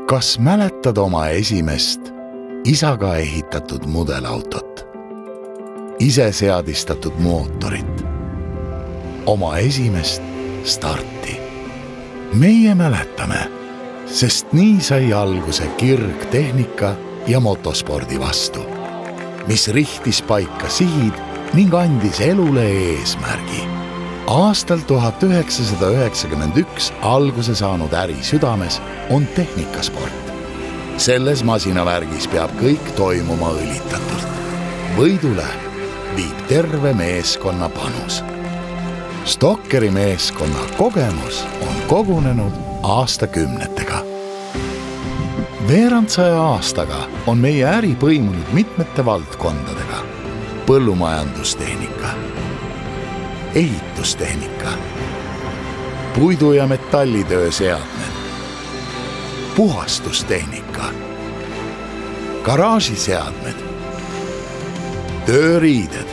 Kas mäletad oma esimest isaga ehitatud mudelautot, ise seadistatud mootorit, oma esimest starti? Meie mäletame, sest nii sai alguse kirg tehnika ja motospordi vastu, mis rihtis paika sihid ning andis elule eesmärgi. Aastal 1991 alguse saanud äri südames on tehnikasport. Selles masinavärgis peab kõik toimuma õlitatult. Võidule viib terve meeskonna panus. Stokkeri meeskonna kogemus on kogunenud aastakümnetega. Veerand 100 aastaga on meie äri põimunud mitmete valdkondadega. Põllumajandustehnika, ehitustehnika, puidu- ja metallitöö seadmed, puhastustehnika, garaažiseadmed, tööriided,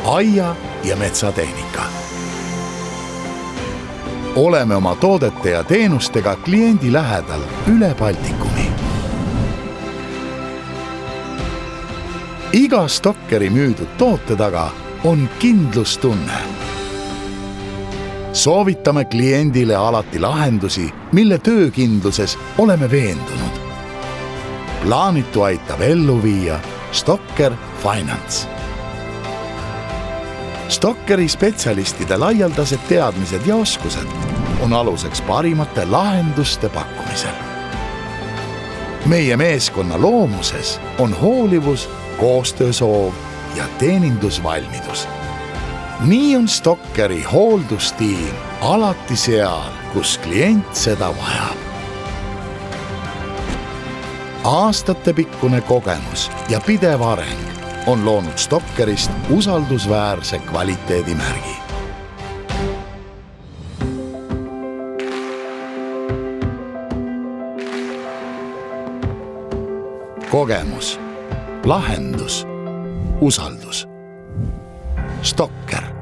aia- ja metsatehnika. Oleme oma toodete ja teenustega kliendi lähedal üle Baltikumi. Iga Stokkeri müüdud toote taga on kindlustunne. Soovitame kliendile alati lahendusi, mille töökindluses oleme veendunud. Plaanitu aitab ellu viia Stokker Finance. Stokkeri spetsialistide laialdased teadmised ja oskused on aluseks parimate lahenduste pakkumisel. Meie meeskonna loomuses on hoolivus, koostöösoov ja teenindusvalmidus. Nii on Stokkeri hooldustiim alati seal, kus klient seda vajab. Aastatepikkune kogemus ja pidev areng on loonud Stokkerist usaldusväärse kvaliteedimärgi. Kogemus, lahendus, usaldus. Stokker.